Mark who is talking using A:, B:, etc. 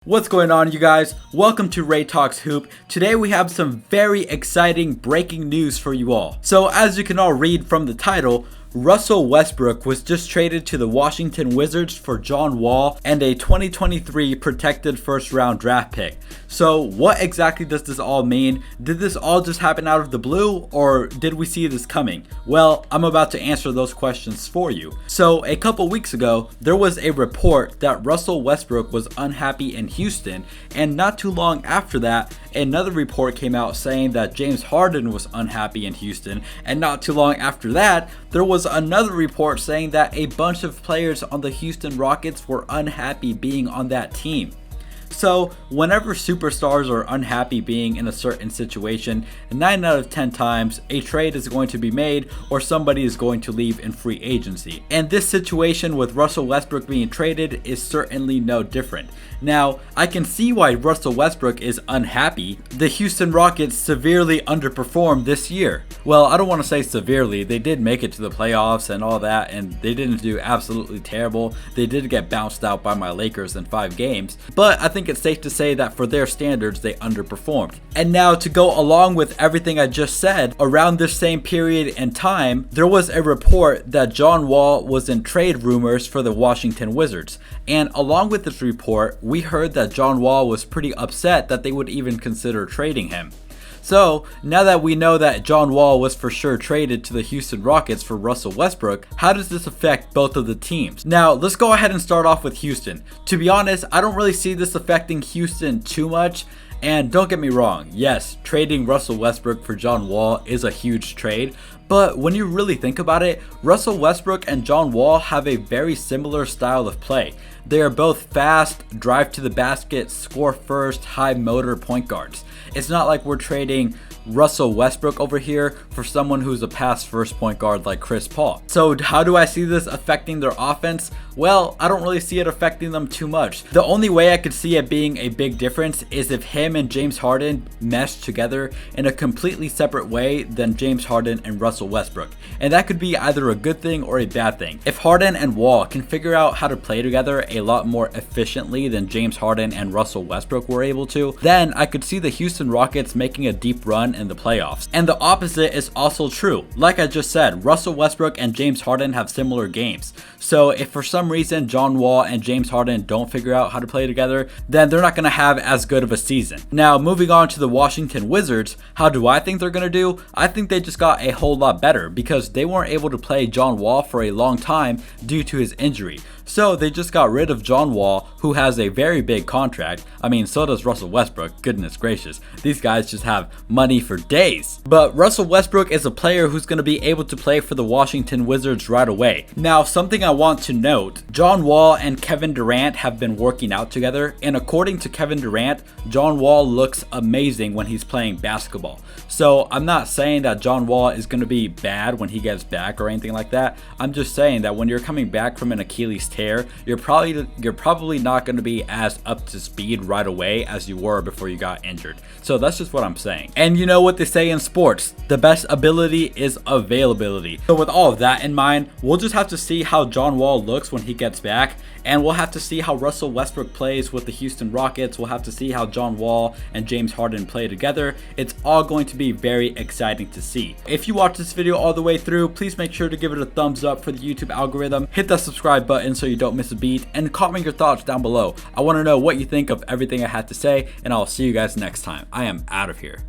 A: What's going on, you guys? Welcome to Ray Talks Hoop. Today we have some very exciting breaking news for you all. So as you can all read from the title, Russell Westbrook was just traded to the Washington Wizards for John Wall and a 2023 protected first round draft pick. So what exactly does this all mean? Did this all just happen out of the blue, or did we see this coming? Well, I'm about to answer those questions for you. So a couple weeks ago, there was a report that Russell Westbrook was unhappy in Houston, and not too long after that, another report came out saying that James Harden was unhappy in Houston, and not too long after that, there was another report saying that a bunch of players on the Houston Rockets were unhappy being on that team. So whenever superstars are unhappy being in a certain situation, 9 out of 10 times a trade is going to be made or somebody is going to leave in free agency. And this situation with Russell Westbrook being traded is certainly no different. Now, I can see why Russell Westbrook is unhappy. The Houston Rockets severely underperformed this year. Well, I don't want to say severely. They did make it to the playoffs and all that, and they didn't do absolutely terrible. They did get bounced out by my Lakers in 5 games, but I think it's safe to say that for their standards, they underperformed. And now, to go along with everything I just said, around this same period in time, there was a report that John Wall was in trade rumors for the Washington Wizards. And along with this report, we heard that John Wall was pretty upset that they would even consider trading him. So, now that we know that John Wall was for sure traded to the Houston Rockets for Russell Westbrook, how does this affect both of the teams? Now, let's go ahead and start off with Houston. To be honest, I don't really see this affecting Houston too much. And don't get me wrong, yes, trading Russell Westbrook for John Wall is a huge trade, but when you really think about it, Russell Westbrook and John Wall have a very similar style of play. They are both fast, drive to the basket, score first, high motor point guards. It's not like we're trading Russell Westbrook over here for someone who's a pass first point guard like Chris Paul. So how do I see this affecting their offense? Well, I don't really see it affecting them too much. The only way I could see it being a big difference is if him and James Harden mesh together in a completely separate way than James Harden and Russell Westbrook. And that could be either a good thing or a bad thing. If Harden and Wall can figure out how to play together a lot more efficiently than James Harden and Russell Westbrook were able to, then I could see the Houston Rockets making a deep run in the playoffs. And the opposite is also true. Like I just said, Russell Westbrook and James Harden have similar games. So if for some reason John Wall and James Harden don't figure out how to play together, then they're not going to have as good of a season. Now, moving on to the Washington Wizards, how do I think they're going to do? I think they just got a whole lot better because they weren't able to play John Wall for a long time due to his injury. So they just got rid of John Wall, who has a very big contract. I mean, so does Russell Westbrook, goodness gracious. These guys just have money for days. But Russell Westbrook is a player who's going to be able to play for the Washington Wizards right away. Now, something I want to note, John Wall and Kevin Durant have been working out together, and according to Kevin Durant, John Wall looks amazing when he's playing basketball. So I'm not saying that John Wall is going to be bad when he gets back or anything like that. I'm just saying that when you're coming back from an Achilles tear, you're probably not going to be as up to speed right away as you were before you got injured. So that's just what I'm saying. And you know what they say in sports, the best ability is availability. So with all of that in mind, we'll just have to see how John Wall looks when he gets back, and we'll have to see how Russell Westbrook plays with the Houston Rockets. We'll have to see how John Wall and James Harden play together. It's all going to be very exciting to see. If you watch this video all the way through, please make sure to give it a thumbs up for the YouTube algorithm. Hit that subscribe button so you don't miss a beat, and comment your thoughts down below. I want to know what you think of everything I had to say, and I'll see you guys next time. I am out of here.